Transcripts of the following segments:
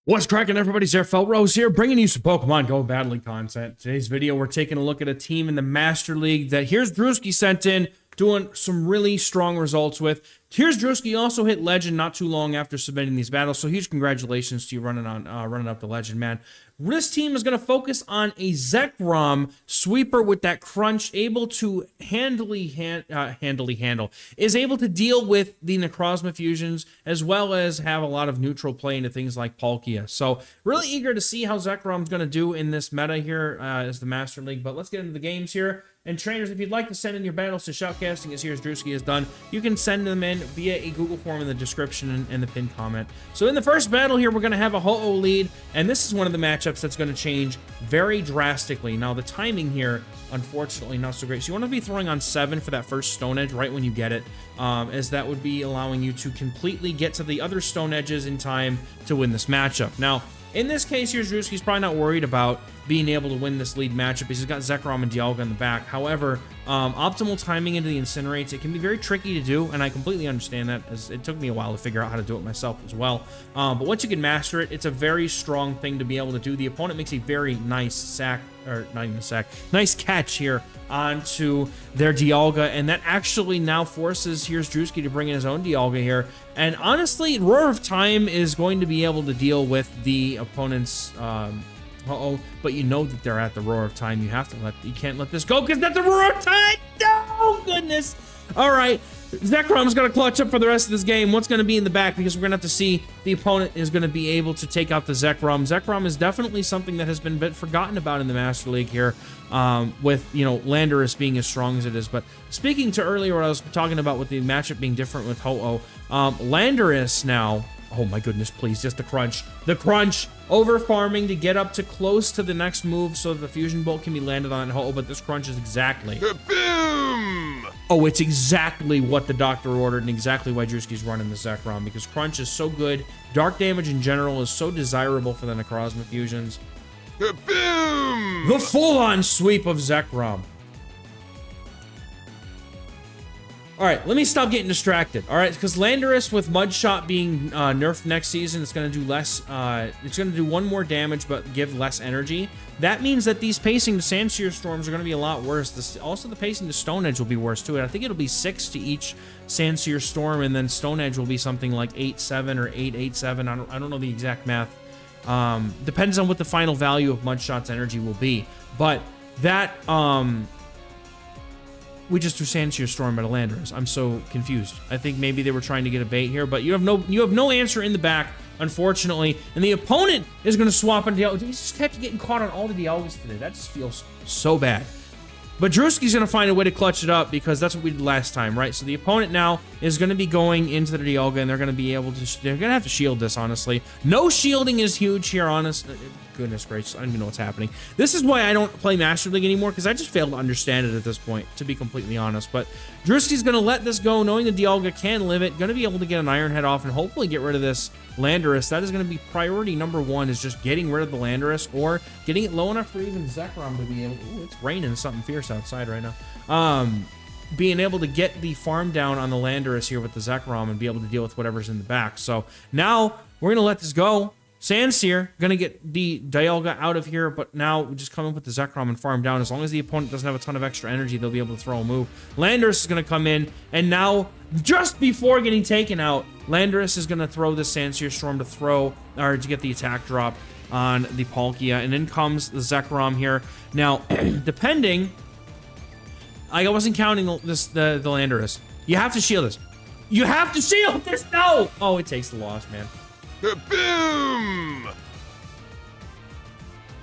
What's cracking, everybody? XehrFelrose here, bringing you some Pokemon Go battling content. Today's video, we're taking a look at a team in the Master League that HeerzDrewski sent in, doing some really strong results with. HeerzDrewski also hit Legend not too long after submitting these battles, so huge congratulations to you running up the Legend, man. This team is going to focus on a Zekrom sweeper with that crunch, able to handily handle, is able to deal with the Necrozma fusions, as well as have a lot of neutral play into things like Palkia. So really eager to see how Zekrom's going to do in this meta here as the Master League. But let's get into the games here. And trainers, if you'd like to send in your battles to Shoutcasting, as HeerzDrewski has done, you can send them in via a Google form in the description and the pinned comment. So in the first battle here, we're going to have a Ho-Oh lead, and this is one of the matchups that's going to change very drastically. Now, the timing here, unfortunately, not so great. So you want to be throwing on 7 for that first Stone Edge right when you get it, as that would be allowing you to completely get to the other Stone Edges in time to win this matchup. Now, in this case, HeerzDrewski's probably not worried about being able to win this lead matchup because he's got Zekrom and Dialga in the back. However, optimal timing into the Incinerates, it can be very tricky to do, and I completely understand that, as it took me a while to figure out how to do it myself as well. But once you can master it, it's a very strong thing to be able to do. The opponent makes a very nice sack, or not even a sack, nice catch here onto their Dialga, and that actually now forces HeerzDrewski to bring in his own Dialga here. And honestly, Roar of Time is going to be able to deal with the opponent's but you know that they're at the Roar of Time. You can't let this go because that's the Roar of Time. No, goodness. All right, Zekrom's gonna clutch up for the rest of this game. What's gonna be in the back, because we're gonna have to see the opponent is gonna be able to take out the Zekrom. Zekrom is definitely something that has been a bit forgotten about in the Master League here, with, you know, Landorus being as strong as it is. But speaking to earlier what I was talking about with the matchup being different with Ho-Oh, Landorus now, oh my goodness, please, just the crunch, over farming to get up to close to the next move so that the fusion bolt can be landed on Ho-Oh, but this crunch is exactly, boom! Oh, it's exactly what the doctor ordered and exactly why Drewski's running the Zekrom, because crunch is so good. Dark damage in general is so desirable for the Necrozma fusions. Boom! The full-on sweep of Zekrom. All right, let me stop getting distracted. All right, because Landorus with Mudshot being nerfed next season, it's going to do less. It's going to do 1 more damage, but give less energy. That means that these pacing to Sandsear Storms are going to be a lot worse. Also, the pacing to Stone Edge will be worse too. And I think it'll be 6 to each Sandsear Storm, and then Stone Edge will be something like 8-7 or 8-8-7. I don't know the exact math. Depends on what the final value of Mudshot's energy will be. But that we just threw Sandsear Storm at a Landorus. I'm so confused. I think maybe they were trying to get a bait here, but you have no answer in the back, unfortunately. And the opponent is going to swap on Dialga. He just kept getting caught on all the Dialgas today. That just feels so bad. But Drewski's going to find a way to clutch it up, because that's what we did last time, right? So the opponent now is going to be going into the Dialga, and they're going to be able to, they're going to have to shield this, honestly. No shielding is huge here, honestly. Goodness gracious, I don't even know what's happening. This is why I don't play Master League anymore, because I just failed to understand it at this point, to be completely honest. But Drewski's going to let this go, knowing the Dialga can live it, going to be able to get an Iron Head off and hopefully get rid of this Landorus. That is going to be priority number 1, is just getting rid of the Landorus, or getting it low enough for even Zekrom to be able to, ooh, it's raining something fierce outside right now. Being able to get the farm down on the Landorus here with the Zekrom and be able to deal with whatever's in the back. So now we're going to let this go. Sandsear going to get the Dialga out of here, but now we just come up with the Zekrom and farm down. As long as the opponent doesn't have a ton of extra energy, they'll be able to throw a move. Landorus is going to come in, and now, just before getting taken out, Landorus is going to throw the Sandsear Storm to get the attack drop on the Palkia, and in comes the Zekrom here. Now, depending, I wasn't counting the Landorus. You have to shield this. You have to shield this! No! Oh, it takes the loss, man. Boom!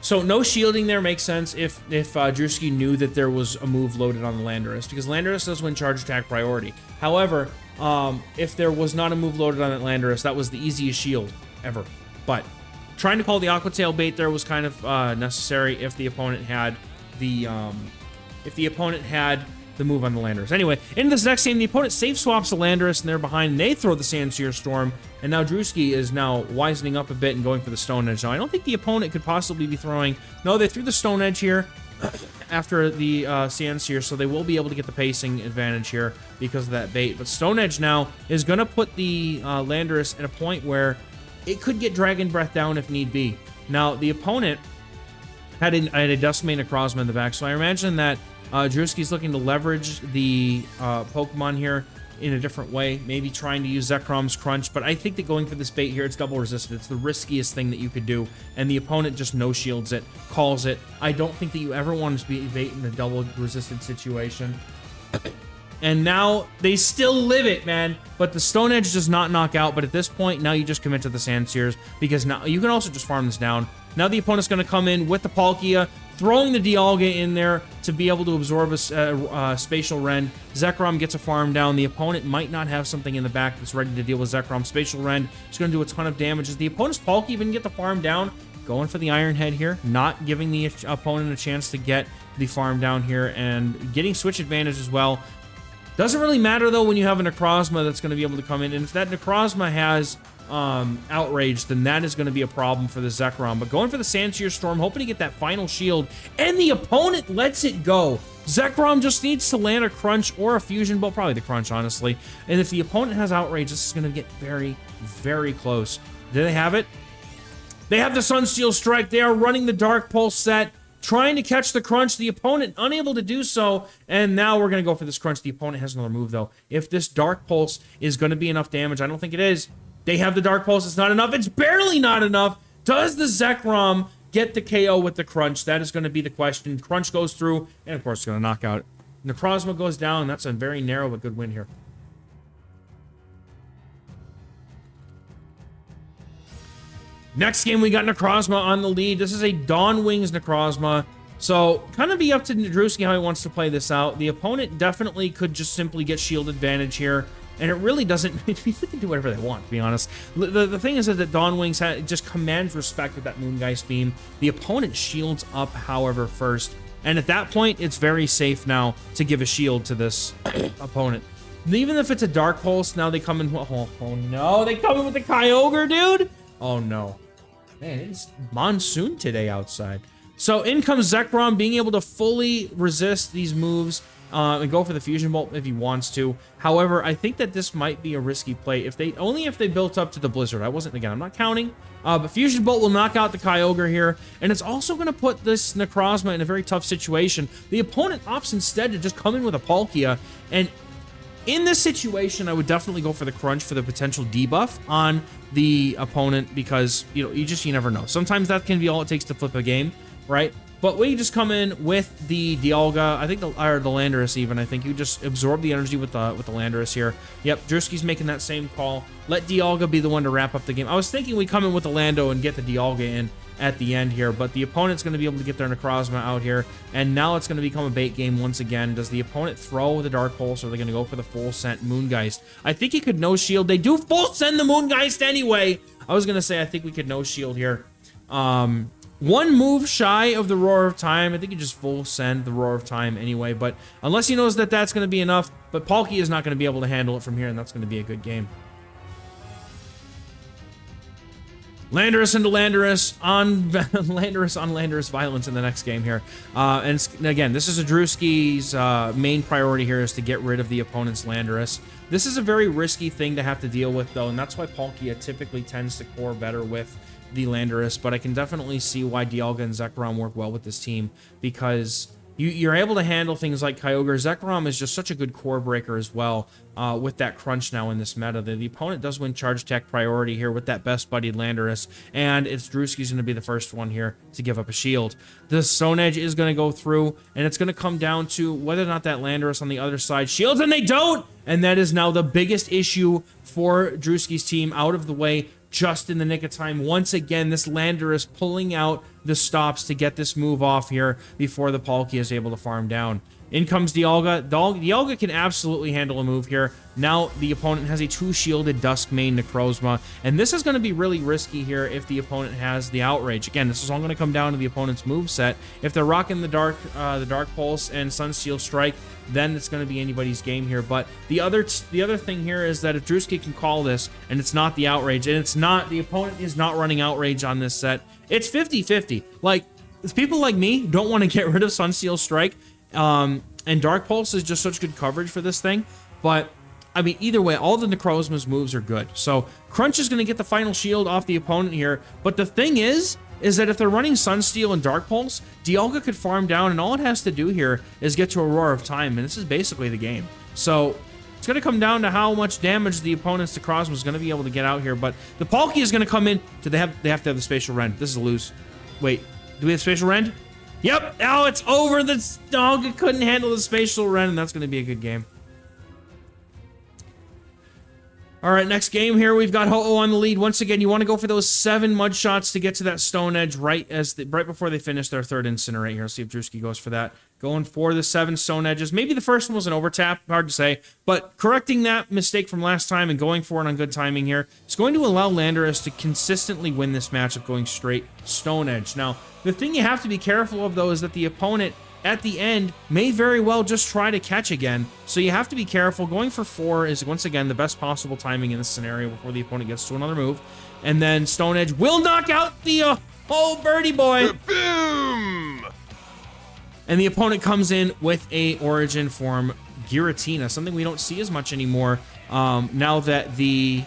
So no shielding there makes sense if Drewski knew that there was a move loaded on the Landorus, because Landorus does win charge attack priority. However, if there was not a move loaded on that Landorus, that was the easiest shield ever. But trying to call the Aqua Tail bait there was kind of necessary if the opponent had the move on the Landorus. Anyway, into this next game, the opponent safe swaps the Landorus, and they're behind, and they throw the Sandsear Storm, and now Drewski is now wisening up a bit and going for the Stone Edge. Now, I don't think the opponent could possibly be throwing, no, they threw the Stone Edge here after the Sandsear, so they will be able to get the pacing advantage here because of that bait. But Stone Edge now is going to put the Landorus at a point where it could get Dragon Breath down if need be. Now, the opponent had a Duskmane Necrozma in the back, so I imagine that Drewski's looking to leverage the Pokemon here in a different way, maybe trying to use Zekrom's Crunch, but I think that going for this bait here, it's double resisted. It's the riskiest thing that you could do, and the opponent just no-shields it, calls it. I don't think that you ever want to be bait in a double resisted situation. And now they still live it, man. But the Stone Edge does not knock out. But at this point, now you just commit to the Sand Sears, because now you can also just farm this down. Now the opponent's going to come in with the Palkia, throwing the Dialga in there to be able to absorb a Spatial Rend. Zekrom gets a farm down. The opponent might not have something in the back that's ready to deal with Zekrom. Spatial Rend is going to do a ton of damage. As the opponent's Palkia even get the farm down, going for the Iron Head here, not giving the opponent a chance to get the farm down here, and getting switch advantage as well. Doesn't really matter, though, when you have a Necrozma that's going to be able to come in. And if that Necrozma has Outrage, then that is going to be a problem for the Zekrom. But going for the Sandsear Storm, hoping to get that final shield. And the opponent lets it go. Zekrom just needs to land a Crunch or a Fusion Bolt. Probably the Crunch, honestly. And if the opponent has Outrage, this is going to get very, very close. Do they have it? They have the Sunsteel Strike. They are running the Dark Pulse set, trying to catch the Crunch. The opponent unable to do so, and now we're going to go for this Crunch. The opponent has another move, though. If this Dark Pulse is going to be enough damage, I don't think it is. They have the Dark Pulse. It's not enough. It's barely not enough. Does the Zekrom get the KO with the Crunch? That is going to be the question. Crunch goes through, and of course, it's going to knock out. Necrozma goes down. That's a very narrow but good win here. Next game, we got Necrozma on the lead. This is a Dawn Wings Necrozma. So, kind of be up to Drewski how he wants to play this out. The opponent definitely could just simply get shield advantage here. And it really doesn't... They can do whatever they want, to be honest. The thing is that Dawn Wings just commands respect with that Moongeist beam. The opponent shields up, however, first. And at that point, it's very safe now to give a shield to this opponent. Even if it's a Dark Pulse, now they come in... Oh no, they come in with the Kyogre, dude! Oh no. Man, it's monsoon today outside. So in comes Zekrom, being able to fully resist these moves and go for the Fusion Bolt if he wants to. However, I think that this might be a risky play if they built up to the Blizzard. Again, I'm not counting, but Fusion Bolt will knock out the Kyogre here, and it's also going to put this Necrozma in a very tough situation. The opponent opts instead to just come in with a Palkia, and in this situation, I would definitely go for the Crunch for the potential debuff on the opponent, because, you know, you never know. Sometimes that can be all it takes to flip a game, right? But we just come in with the Dialga, I think, or the Landorus even. I think you just absorb the energy with the Landorus here. Yep, Drewski's making that same call. Let Dialga be the one to wrap up the game. I was thinking we come in with the Lando and get the Dialga in at the end here, but the opponent's going to be able to get their Necrozma out here, and now it's going to become a bait game once again. Does the opponent throw the Dark Pulse, or are they going to go for the full sent Moongeist? I think he could no shield. They do full send the Moongeist anyway. I was going to say I think we could no shield here. One move shy of the Roar of Time. I think you just full send the Roar of Time anyway, but unless he knows that that's going to be enough, but Palkia is not going to be able to handle it from here, and that's going to be a good game. Landorus into Landorus on Landorus Violence in the next game here. And again, this is a Drewski's main priority here, is to get rid of the opponent's Landorus. This is a very risky thing to have to deal with, though, and that's why Palkia typically tends to core better with the Landorus, but I can definitely see why Dialga and Zekrom work well with this team, because you're able to handle things like Kyogre. Zekrom is just such a good core breaker as well, with that Crunch now in this meta. The opponent does win Charge Tech priority here with that best buddied Landorus, and it's Drewski's going to be the first one here to give up a shield. The Stone Edge is going to go through, and it's going to come down to whether or not that Landorus on the other side shields, and they don't! And that is now the biggest issue for Drewski's team out of the way, just in the nick of time. Once again, this Landorus pulling out the stops to get this move off here before the Palkia is able to farm down. In comes Dialga. Dialga can absolutely handle a move here. Now the opponent has a two-shielded Duskmane Necrozma, and this is going to be really risky here if the opponent has the Outrage. Again, this is all going to come down to the opponent's moveset. If they're rocking the Dark Pulse and Sunsteel Strike, then it's going to be anybody's game here. But the other thing here is that if Drewski can call this, and it's not the Outrage, and it's not, the opponent is not running Outrage on this set, it's 50-50. Like, people like me don't want to get rid of Sunsteel Strike, and Dark Pulse is just such good coverage for this thing, but I mean, either way, all the Necrozma's moves are good. So Crunch is going to get the final shield off the opponent here. But the thing is that if they're running Sunsteel and Dark Pulse, Dialga could farm down, and all it has to do here is get to a Roar of Time, and this is basically the game. So it's going to come down to how much damage the opponent's Necrozma is going to be able to get out here. But the Palkia is going to come in. They have to have the Spatial Rend. This is a lose. Wait, do we have Spatial Rend? Yep. Oh, it's over. The Dialga couldn't handle the Spatial Rend, and that's going to be a good game. All right, next game here, we've got Ho-Oh on the lead. Once again, you want to go for those 7 mud shots to get to that Stone Edge right before they finish their 3rd Incinerate here. Let's see if Drewski goes for that. Going for the 7 Stone Edges. Maybe the first one was an overtap, hard to say. But correcting that mistake from last time and going for it on good timing here, it's going to allow Landorus to consistently win this matchup going straight Stone Edge. Now, the thing you have to be careful of, though, is that the opponent at the end may very well just try to catch again. So you have to be careful. Going for 4 is, once again, the best possible timing in this scenario before the opponent gets to another move. And then Stone Edge will knock out the, birdie boy. Boom! And the opponent comes in with a Origin form Giratina, something we don't see as much anymore now that the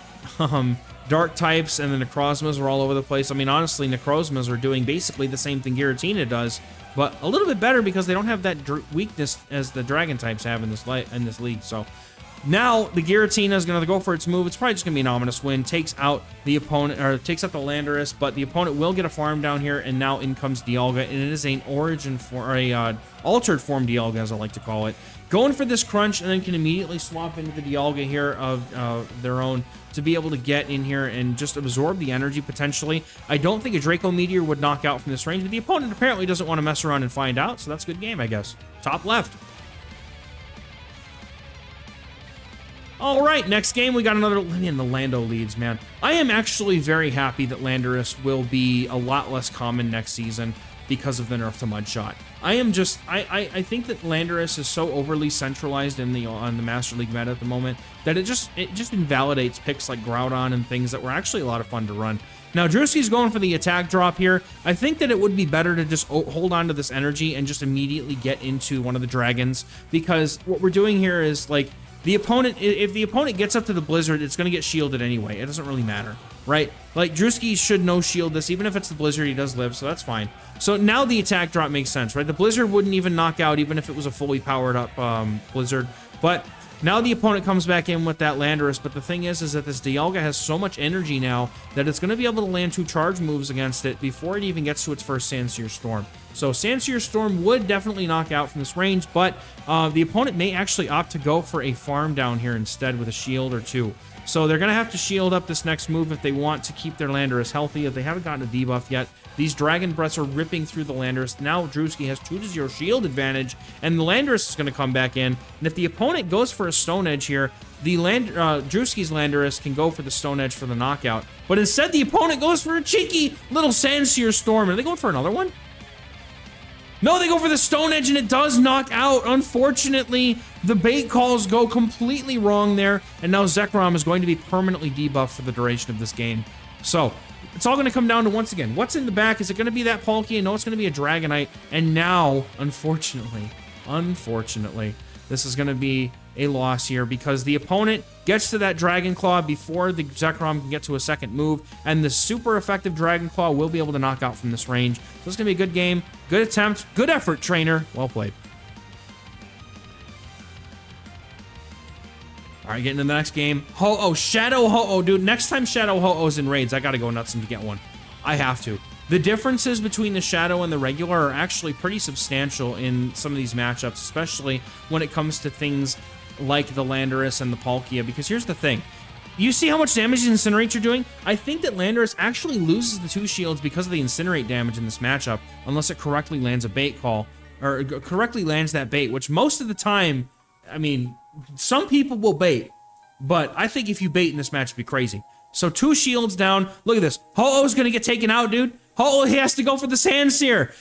Dark types and the Necrozmas are all over the place. I mean, honestly, Necrozmas are doing basically the same thing Giratina does, but a little bit better because they don't have that weakness as the Dragon types have in this league. So now the Giratina is going to go for its move. It's probably just going to be an ominous win. Takes out the opponent, or takes out the Landorus, but the opponent will get a farm down here, and now in comes Dialga, and it is an Origin form, or a altered form Dialga, as I like to call it. Going for this Crunch, and then can immediately swap into the Dialga here of their own to be able to get in here and just absorb the energy potentially. I don't think a Draco Meteor would knock out from this range, but the opponent apparently doesn't want to mess around and find out, so that's a good game, I guess. Top left. All right, next game, we got another, man, the Lando leads, man. I am actually very happy that Landorus will be a lot less common next season because of the nerf to Mudshot. I think that Landorus is so overly centralized on the Master League meta at the moment that it just invalidates picks like Groudon and things that were actually a lot of fun to run. Now, Drewski's going for the attack drop here. I think that it would be better to just hold on to this energy and just immediately get into one of the dragons, because what we're doing here is, like, the opponent, if the opponent gets up to the Blizzard, it's going to get shielded anyway. It doesn't really matter, right? Like, Drewski should no-shield this. Even if it's the Blizzard, he does live, so that's fine. So now the attack drop makes sense, right? The Blizzard wouldn't even knock out even if it was a fully powered up Blizzard. But now the opponent comes back in with that Landorus, but the thing is that this Dialga has so much energy now that it's going to be able to land 2 charge moves against it before it even gets to its first Sandsear Storm. So Sandsear Storm would definitely knock out from this range, but the opponent may actually opt to go for a farm down here instead with a shield or 2. So they're going to have to shield up this next move if they want to keep their Landorus healthy. If they haven't gotten a debuff yet, these Dragon Breaths are ripping through the Landorus. Now Drewski has 2-0 shield advantage, and the Landorus is going to come back in. And if the opponent goes for a Stone Edge here, the Drewski's Landorus can go for the Stone Edge for the knockout. But instead, the opponent goes for a cheeky little Sandsear Storm. Are they going for another one? No, they go for the Stone Edge, and it does knock out. Unfortunately, the bait calls go completely wrong there, and now Zekrom is going to be permanently debuffed for the duration of this game. So it's all going to come down to, once again, what's in the back? Is it going to be that Palkia? No, it's going to be a Dragonite. And now, unfortunately, this is going to be a loss here because the opponent gets to that Dragon Claw before the Zekrom can get to a second move, and the super effective Dragon Claw will be able to knock out from this range. So it's going to be a good game, good attempt, good effort, trainer. Well played. All right, getting to the next game. Ho-Oh, Shadow Ho-Oh, dude. Next time Shadow Ho-Oh's in raids, I got to go nuts and get one. I have to. The differences between the Shadow and the regular are actually pretty substantial in some of these matchups, especially when it comes to things like the Landorus and the Palkia, because here's the thing. You see how much damage the Incinerates are doing? I think that Landorus actually loses the 2 shields because of the Incinerate damage in this matchup, unless it correctly lands a bait call, or correctly lands that bait, which most of the time, I mean, some people will bait, but I think if you bait in this match, it'd be crazy. So 2 shields down. Look at this. Ho-Oh's gonna get taken out, dude. Ho-Oh, he has to go for the Sandsear.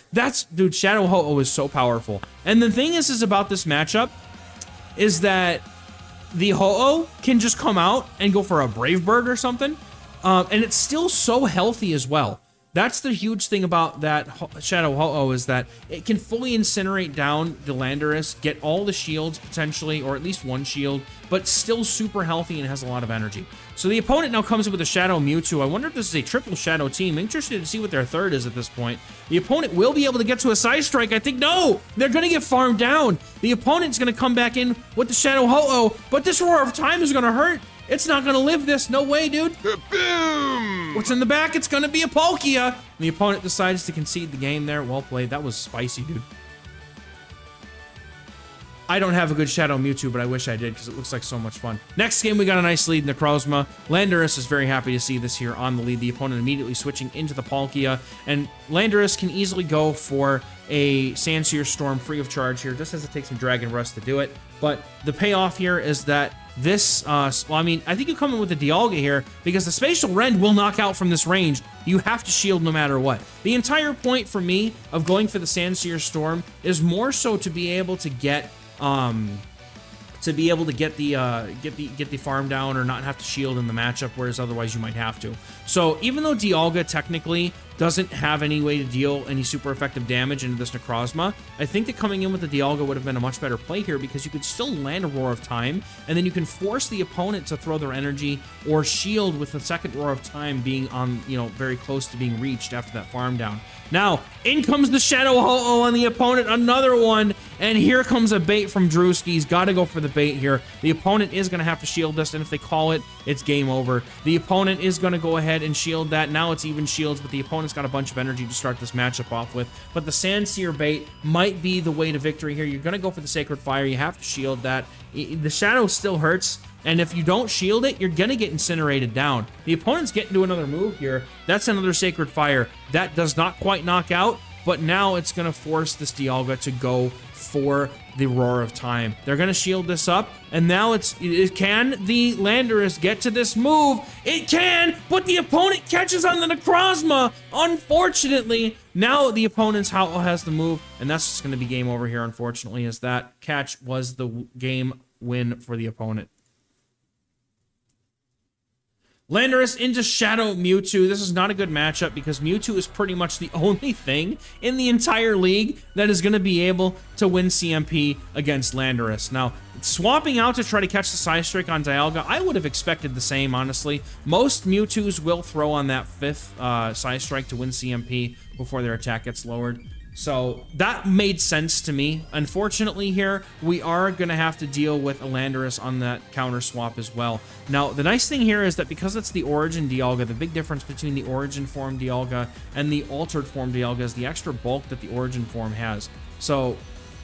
Dude, Shadow Ho-Oh is so powerful. And the thing is about this matchup is that the Ho-Oh can just come out and go for a Brave Bird or something. And it's still so healthy as well. That's the huge thing about that Shadow Ho-Oh, is that it can fully incinerate down the Landorus, get all the shields potentially, or at least one shield, but still super healthy and has a lot of energy. So the opponent now comes in with a Shadow Mewtwo. I wonder if this is a triple Shadow team. Interested to see what their third is at this point. The opponent will be able to get to a Side Strike. I think, no, they're going to get farmed down. The opponent's going to come back in with the Shadow Ho-Oh, but this Roar of Time is going to hurt. It's not going to live this. No way, dude. Boom! What's in the back? It's going to be a Palkia. The opponent decides to concede the game there. Well played. That was spicy, dude. I don't have a good Shadow Mewtwo, but I wish I did because it looks like so much fun. Next game, we got a nice lead, Necrozma. Landorus is very happy to see this here on the lead. The opponent immediately switching into the Palkia, and Landorus can easily go for a Sandsear Storm free of charge here, just as it takes some Dragon Rust to do it. But the payoff here is that this, well, I mean, I think you come in with the Dialga here because the Spatial Rend will knock out from this range. You have to shield no matter what. The entire point for me of going for the Sandsear Storm is more so to be able to get get the farm down or not have to shield in the matchup, whereas otherwise you might have to. So even though Dialga technically doesn't have any way to deal any super effective damage into this Necrozma, I think that coming in with the Dialga would have been a much better play here because you could still land a Roar of Time, and then you can force the opponent to throw their energy or shield with the second Roar of Time being on, you know, very close to being reached after that farm down. Now, in comes the Shadow Ho-Oh on the opponent, another one, and here comes a bait from Drewski. He's got to go for the bait here. The opponent is going to have to shield this, and if they call it, it's game over. The opponent is going to go ahead and shield that. Now it's even shields, but the opponent's got a bunch of energy to start this matchup off with. But the Sandsear bait might be the way to victory here. You're going to go for the Sacred Fire. You have to shield that. The Shadow still hurts, and if you don't shield it, you're going to get incinerated down. The opponent's getting to another move here. That's another Sacred Fire. That does not quite knock out, but now it's going to force this Dialga to go for the Roar of Time. They're going to shield this up, and now can the Landorus get to this move? It can, but the opponent catches on the Necrozma. Unfortunately, now the opponent's Howl has the move, and that's just going to be game over here, unfortunately, as that catch was the game win for the opponent. Landorus into Shadow Mewtwo. This is not a good matchup because Mewtwo is pretty much the only thing in the entire league that is going to be able to win CMP against Landorus. Now, swapping out to try to catch the Side Strike on Dialga, I would have expected the same, honestly. Most Mewtwo's will throw on that 5th Side Strike to win CMP before their attack gets lowered. So that made sense to me. Unfortunately here, we are going to have to deal with a Landorus on that counter swap as well. Now, the nice thing here is that because it's the Origin Dialga, the big difference between the Origin form Dialga and the Altered form Dialga is the extra bulk that the Origin form has. So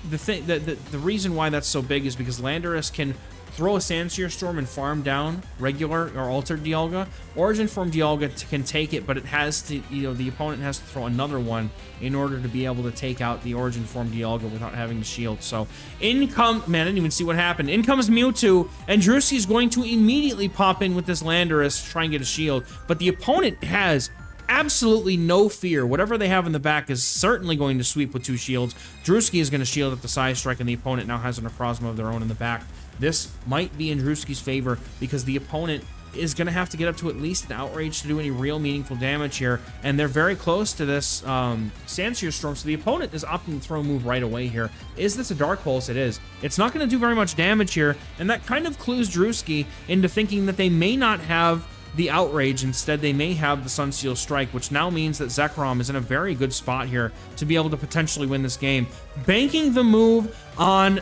the reason why that's so big is because Landorus can throw a Sandsear Storm and farm down regular or Altered Dialga. Origin form Dialga can take it, but it has to, you know, the opponent has to throw another one in order to be able to take out the Origin form Dialga without having to shield. So man, I didn't even see what happened. In comes Mewtwo, and Drewski is going to immediately pop in with this Landorus to try and get a shield, but the opponent has absolutely no fear. Whatever they have in the back is certainly going to sweep with 2 shields. Drewski is going to shield at the Side Strike, and the opponent now has a Necrozma of their own in the back. This might be in Drewski's favor because the opponent is going to have to get up to at least an Outrage to do any real meaningful damage here, and they're very close to this Sandsear Storm, so the opponent is opting to throw a move right away here. Is this a Dark Pulse? It is. It's not going to do very much damage here, and that kind of clues Drewski into thinking that they may not have the Outrage. Instead, they may have the Sunseal Strike, which now means that Zekrom is in a very good spot here to be able to potentially win this game. Banking the move on the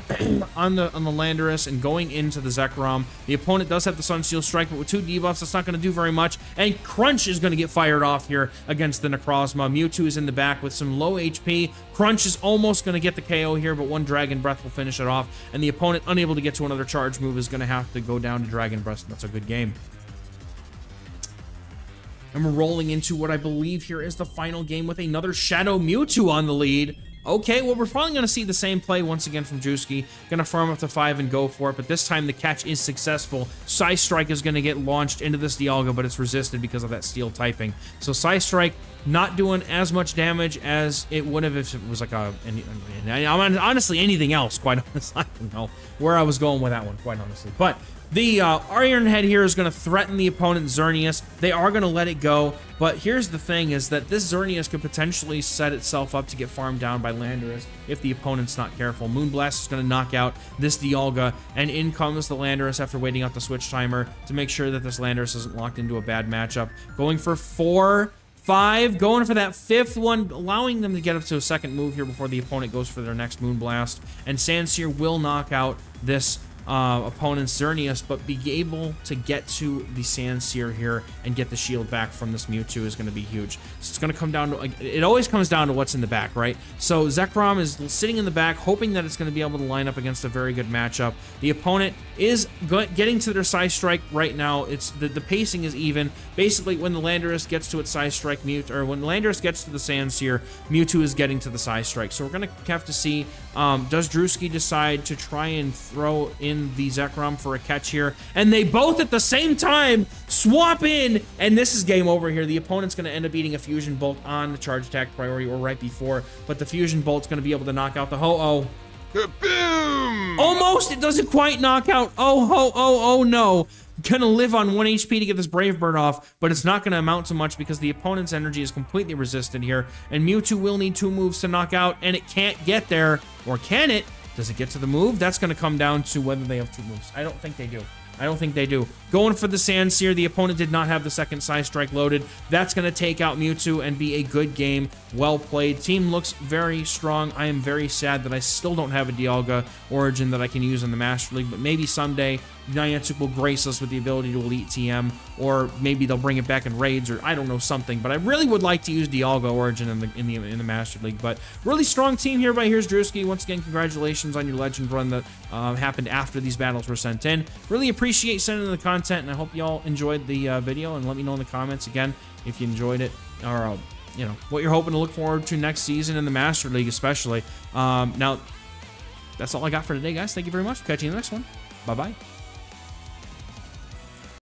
Landorus and going into the Zekrom. The opponent does have the Sunseal Strike, but with 2 debuffs, that's not going to do very much. And Crunch is going to get fired off here against the Necrozma. Mewtwo is in the back with some low HP. Crunch is almost going to get the KO here, but 1 Dragon Breath will finish it off. And the opponent, unable to get to another charge move, is going to have to go down to Dragon Breath. And that's a good game. And we're rolling into what I believe here is the final game with another Shadow Mewtwo on the lead. Okay, well, we're probably going to see the same play once again from Drewski. Going to farm up to 5 and go for it, but this time the catch is successful. Side Strike is going to get launched into this Dialga, but it's resisted because of that steel typing. So Side Strike not doing as much damage as it would have if it was like honestly, anything else, quite honestly. I don't know where I was going with that one, quite honestly. But The Iron Head here is going to threaten the opponent Xerneas. They are going to let it go, but here's the thing is that this Xerneas could potentially set itself up to get farmed down by Landorus if the opponent's not careful. Moonblast is going to knock out this Dialga, and in comes the Landorus after waiting out the switch timer to make sure that this Landorus isn't locked into a bad matchup. Going for 4, 5, going for that 5th one, allowing them to get up to a second move here before the opponent goes for their next Moonblast. And Sandsear will knock out this opponent's Xerneas, but be able to get to the Sandsear here and get the shield back from this Mewtwo is going to be huge. So it's going to come down to, it always comes down to what's in the back, right? So Zekrom is sitting in the back, hoping that it's going to be able to line up against a very good matchup. The opponent is getting to their Psy Strike right now. It's the pacing is even. Basically, when the Landorus gets to its Psy Strike, or when Landorus gets to the Sandsear, Mewtwo is getting to the Psy Strike. So we're going to have to see, does Drewski decide to try and throw in the Zekrom for a catch here, and they both at the same time swap in, and this is game over here. The opponent's going to end up eating a Fusion Bolt on the charge attack priority or right before, but the Fusion Bolt's going to be able to knock out the Ho-Oh. Boom! Almost, it doesn't quite knock out. Oh no. Gonna live on 1 HP to get this Brave Bird off, but it's not gonna amount to much because the opponent's energy is completely resisted here, and Mewtwo will need 2 moves to knock out, and it can't get there. Or can it? Does it get to the move? That's going to come down to whether they have 2 moves. I don't think they do. I don't think they do. Going for the Sandsear. The opponent did not have the second Psy Strike loaded. That's going to take out Mewtwo and be a good game. Well played. Team looks very strong. I am very sad that I still don't have a Dialga Origin that I can use in the Master League, but maybe someday Niantic will grace us with the ability to Elite TM, or maybe they'll bring it back in raids, or I don't know, something. But I really would like to use Dialga Origin in the Master League. But really strong team here by HeerzDrewski. Once again, congratulations on your Legend run that happened after these battles were sent in. Really appreciate sending in the content, and I hope y'all enjoyed the video. And let me know in the comments again if you enjoyed it, or you know, what you're hoping to look forward to next season in the Master League, especially. Now, that's all I got for today, guys. Thank you very much. Catch you in the next one. Bye bye.